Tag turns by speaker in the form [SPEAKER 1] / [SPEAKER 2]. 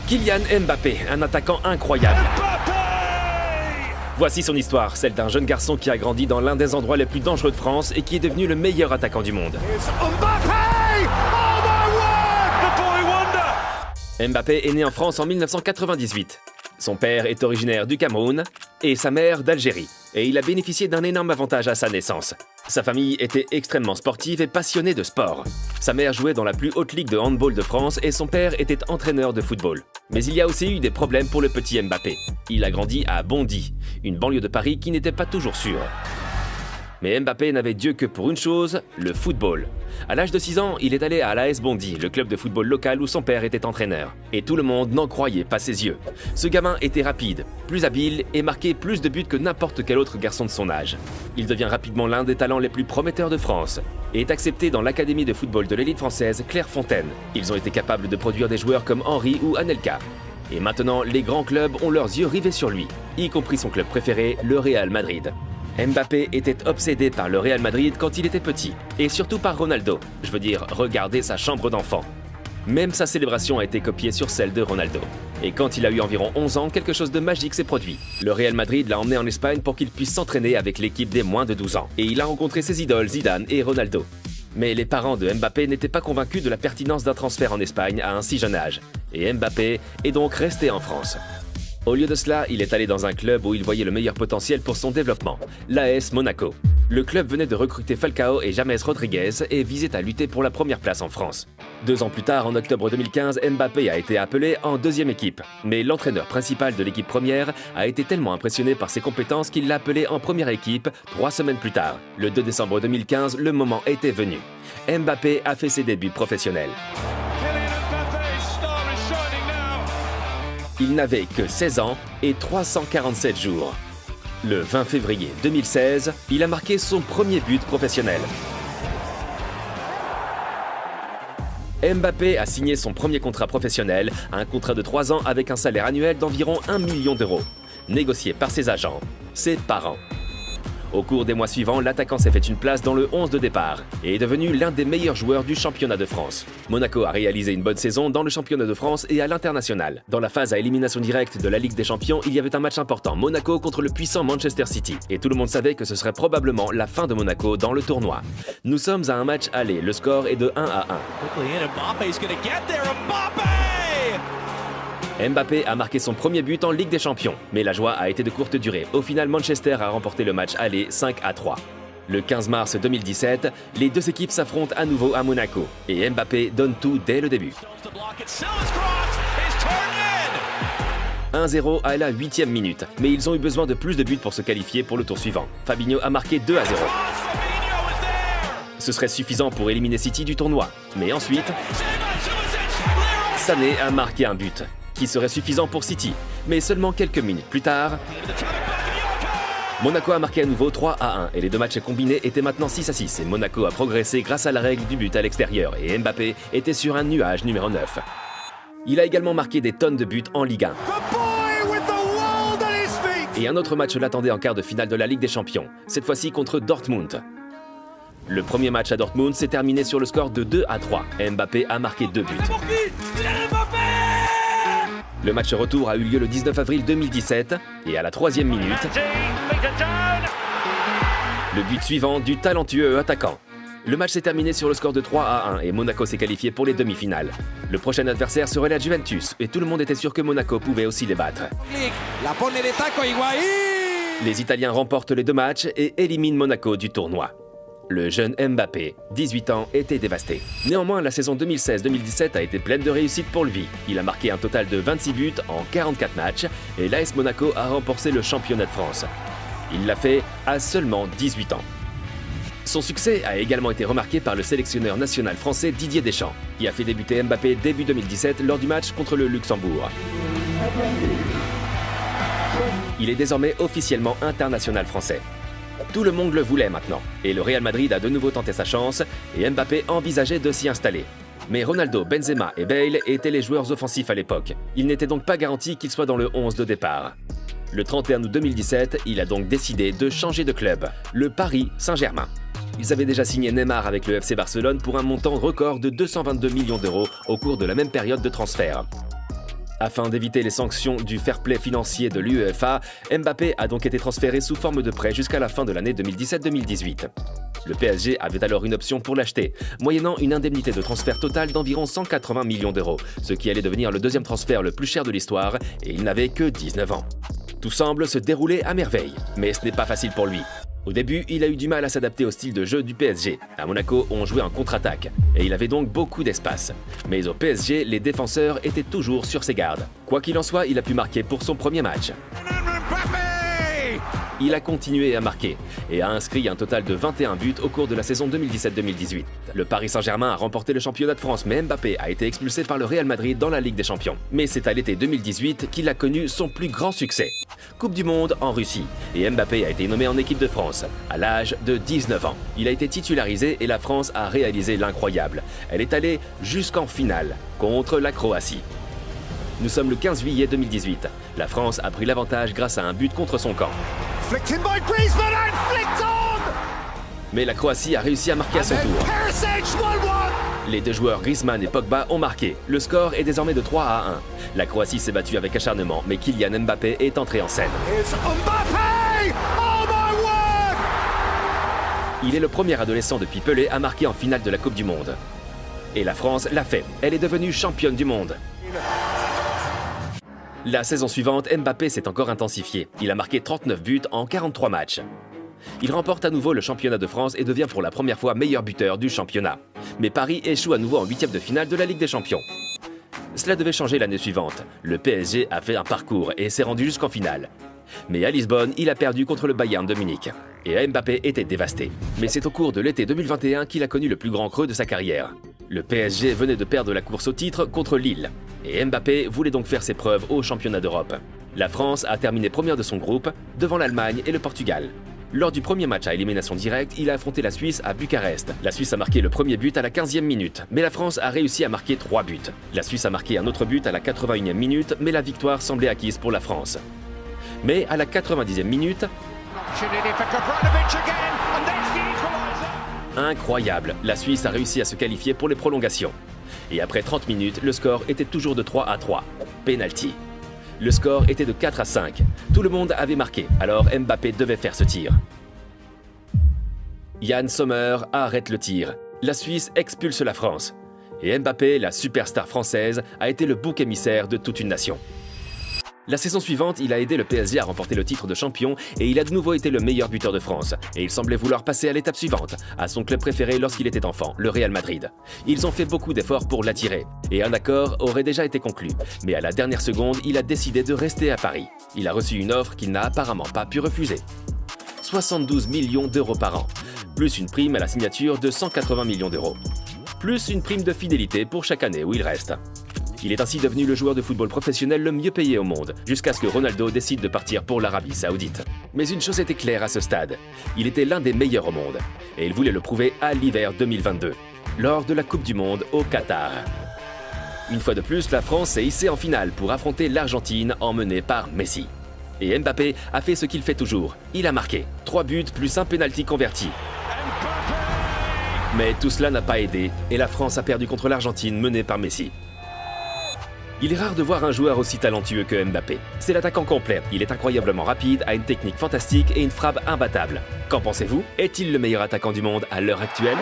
[SPEAKER 1] Kylian Mbappé, un attaquant incroyable. Voici son histoire, celle d'un jeune garçon qui a grandi dans l'un des endroits les plus dangereux de France et qui est devenu le meilleur attaquant du monde. Mbappé est né en France en 1998. Son père est originaire du Cameroun et sa mère d'Algérie. Et il a bénéficié d'un énorme avantage à sa naissance. Sa famille était extrêmement sportive et passionnée de sport. Sa mère jouait dans la plus haute ligue de handball de France et son père était entraîneur de football. Mais il y a aussi eu des problèmes pour le petit Mbappé. Il a grandi à Bondy, une banlieue de Paris qui n'était pas toujours sûre. Mais Mbappé n'avait Dieu que pour une chose, le football. À l'âge de 6 ans, il est allé à l'AS Bondy, le club de football local où son père était entraîneur. Et tout le monde n'en croyait pas ses yeux. Ce gamin était rapide, plus habile et marquait plus de buts que n'importe quel autre garçon de son âge. Il devient rapidement l'un des talents les plus prometteurs de France et est accepté dans l'académie de football de l'élite française Clairefontaine. Ils ont été capables de produire des joueurs comme Henry ou Anelka. Et maintenant, les grands clubs ont leurs yeux rivés sur lui, y compris son club préféré, le Real Madrid. Mbappé était obsédé par le Real Madrid quand il était petit, et surtout par Ronaldo. Je veux dire, regardez sa chambre d'enfant. Même sa célébration a été copiée sur celle de Ronaldo. Et quand il a eu environ 11 ans, quelque chose de magique s'est produit. Le Real Madrid l'a emmené en Espagne pour qu'il puisse s'entraîner avec l'équipe des moins de 12 ans. Et il a rencontré ses idoles Zidane et Ronaldo. Mais les parents de Mbappé n'étaient pas convaincus de la pertinence d'un transfert en Espagne à un si jeune âge. Et Mbappé est donc resté en France. Au lieu de cela, il est allé dans un club où il voyait le meilleur potentiel pour son développement, l'AS Monaco. Le club venait de recruter Falcao et James Rodriguez et visait à lutter pour la première place en France. 2 ans plus tard, en octobre 2015, Mbappé a été appelé en deuxième équipe. Mais l'entraîneur principal de l'équipe première a été tellement impressionné par ses compétences qu'il l'a appelé en première équipe 3 semaines plus tard. Le 2 décembre 2015, le moment était venu. Mbappé a fait ses débuts professionnels. Il n'avait que 16 ans et 347 jours. Le 20 février 2016, il a marqué son premier but professionnel. Mbappé a signé son premier contrat professionnel, un contrat de 3 ans avec un salaire annuel d'environ 1 million d'euros, négocié par ses agents, ses parents. Au cours des mois suivants, l'attaquant s'est fait une place dans le 11 de départ et est devenu l'un des meilleurs joueurs du championnat de France. Monaco a réalisé une bonne saison dans le championnat de France et à l'international. Dans la phase à élimination directe de la Ligue des Champions, il y avait un match important, Monaco contre le puissant Manchester City. Et tout le monde savait que ce serait probablement la fin de Monaco dans le tournoi. Nous sommes à un match aller, le score est de 1-1. Mbappé a marqué son premier but en Ligue des Champions, mais la joie a été de courte durée. Au final, Manchester a remporté le match aller 5-3. Le 15 mars 2017, les deux équipes s'affrontent à nouveau à Monaco et Mbappé donne tout dès le début. 1-0 à la 8e minute, mais ils ont eu besoin de plus de buts pour se qualifier pour le tour suivant. Fabinho a marqué 2-0. Ce serait suffisant pour éliminer City du tournoi, mais ensuite, Sané a marqué un but qui serait suffisant pour City. Mais seulement quelques minutes plus tard, Monaco a marqué à nouveau 3-1 et les deux matchs combinés étaient maintenant 6-6 et Monaco a progressé grâce à la règle du but à l'extérieur et Mbappé était sur un nuage numéro 9. Il a également marqué des tonnes de buts en Ligue 1. Et un autre match l'attendait en quart de finale de la Ligue des Champions, cette fois-ci contre Dortmund. Le premier match à Dortmund s'est terminé sur le score de 2-3. Mbappé a marqué 2 buts. Le match retour a eu lieu le 19 avril 2017 et à la 3e minute, le but suivant du talentueux attaquant. Le match s'est terminé sur le score de 3-1 et Monaco s'est qualifié pour les demi-finales. Le prochain adversaire serait la Juventus et tout le monde était sûr que Monaco pouvait aussi les battre. Les Italiens remportent les 2 matchs et éliminent Monaco du tournoi. Le jeune Mbappé, 18 ans, était dévasté. Néanmoins, la saison 2016-2017 a été pleine de réussite pour lui. Il a marqué un total de 26 buts en 44 matchs et l'AS Monaco a remporté le championnat de France. Il l'a fait à seulement 18 ans. Son succès a également été remarqué par le sélectionneur national français Didier Deschamps, qui a fait débuter Mbappé début 2017 lors du match contre le Luxembourg. Il est désormais officiellement international français. Tout le monde le voulait maintenant, et le Real Madrid a de nouveau tenté sa chance, et Mbappé envisageait de s'y installer. Mais Ronaldo, Benzema et Bale étaient les joueurs offensifs à l'époque. Il n'était donc pas garanti qu'il soit dans le 11 de départ. Le 31 août 2017, il a donc décidé de changer de club, le Paris Saint-Germain. Ils avaient déjà signé Neymar avec le FC Barcelone pour un montant record de 222 millions d'euros au cours de la même période de transfert. Afin d'éviter les sanctions du fair play financier de l'UEFA, Mbappé a donc été transféré sous forme de prêt jusqu'à la fin de l'année 2017-2018. Le PSG avait alors une option pour l'acheter, moyennant une indemnité de transfert totale d'environ 180 millions d'euros, ce qui allait devenir le deuxième transfert le plus cher de l'histoire, et il n'avait que 19 ans. Tout semble se dérouler à merveille, mais ce n'est pas facile pour lui. Au début, il a eu du mal à s'adapter au style de jeu du PSG. À Monaco, on jouait en contre-attaque, et il avait donc beaucoup d'espace. Mais au PSG, les défenseurs étaient toujours sur ses gardes. Quoi qu'il en soit, il a pu marquer pour son premier match. Il a continué à marquer et a inscrit un total de 21 buts au cours de la saison 2017-2018. Le Paris Saint-Germain a remporté le championnat de France, mais Mbappé a été expulsé par le Real Madrid dans la Ligue des Champions. Mais c'est à l'été 2018 qu'il a connu son plus grand succès. Coupe du Monde en Russie, et Mbappé a été nommé en équipe de France à l'âge de 19 ans. Il a été titularisé et la France a réalisé l'incroyable. Elle est allée jusqu'en finale contre la Croatie. Nous sommes le 15 juillet 2018. La France a pris l'avantage grâce à un but contre son camp. Mais la Croatie a réussi à marquer à son tour. Les deux joueurs Griezmann et Pogba ont marqué. Le score est désormais de 3-1. La Croatie s'est battue avec acharnement, mais Kylian Mbappé est entré en scène. Il est le premier adolescent depuis Pelé à marquer en finale de la Coupe du Monde. Et la France l'a fait. Elle est devenue championne du monde. La saison suivante, Mbappé s'est encore intensifié. Il a marqué 39 buts en 43 matchs. Il remporte à nouveau le championnat de France et devient pour la première fois meilleur buteur du championnat. Mais Paris échoue à nouveau en huitième de finale de la Ligue des Champions. Cela devait changer l'année suivante. Le PSG a fait un parcours et s'est rendu jusqu'en finale. Mais à Lisbonne, il a perdu contre le Bayern de Munich. Et Mbappé était dévasté. Mais c'est au cours de l'été 2021 qu'il a connu le plus grand creux de sa carrière. Le PSG venait de perdre la course au titre contre Lille. Et Mbappé voulait donc faire ses preuves au championnat d'Europe. La France a terminé première de son groupe, devant l'Allemagne et le Portugal. Lors du premier match à élimination directe, il a affronté la Suisse à Bucarest. La Suisse a marqué le premier but à la 15e minute, mais la France a réussi à marquer 3 buts. La Suisse a marqué un autre but à la 81e minute, mais la victoire semblait acquise pour la France. Mais à la 90e minute, incroyable, la Suisse a réussi à se qualifier pour les prolongations. Et après 30 minutes, le score était toujours de 3-3. Penalty. Le score était de 4-5. Tout le monde avait marqué, alors Mbappé devait faire ce tir. Yann Sommer arrête le tir. La Suisse expulse la France. Et Mbappé, la superstar française, a été le bouc émissaire de toute une nation. La saison suivante, il a aidé le PSG à remporter le titre de champion et il a de nouveau été le meilleur buteur de France. Et il semblait vouloir passer à l'étape suivante, à son club préféré lorsqu'il était enfant, le Real Madrid. Ils ont fait beaucoup d'efforts pour l'attirer et un accord aurait déjà été conclu. Mais à la dernière seconde, il a décidé de rester à Paris. Il a reçu une offre qu'il n'a apparemment pas pu refuser. 72 millions d'euros par an, plus une prime à la signature de 180 millions d'euros. Plus une prime de fidélité pour chaque année où il reste. Il est ainsi devenu le joueur de football professionnel le mieux payé au monde, jusqu'à ce que Ronaldo décide de partir pour l'Arabie Saoudite. Mais une chose était claire à ce stade, il était l'un des meilleurs au monde, et il voulait le prouver à l'hiver 2022, lors de la Coupe du Monde au Qatar. Une fois de plus, la France s'est hissée en finale pour affronter l'Argentine emmenée par Messi. Et Mbappé a fait ce qu'il fait toujours, il a marqué 3 buts plus un penalty converti. Mais tout cela n'a pas aidé, et la France a perdu contre l'Argentine menée par Messi. Il est rare de voir un joueur aussi talentueux que Mbappé. C'est l'attaquant complet, il est incroyablement rapide, a une technique fantastique et une frappe imbattable. Qu'en pensez-vous? Est-il le meilleur attaquant du monde à l'heure actuelle?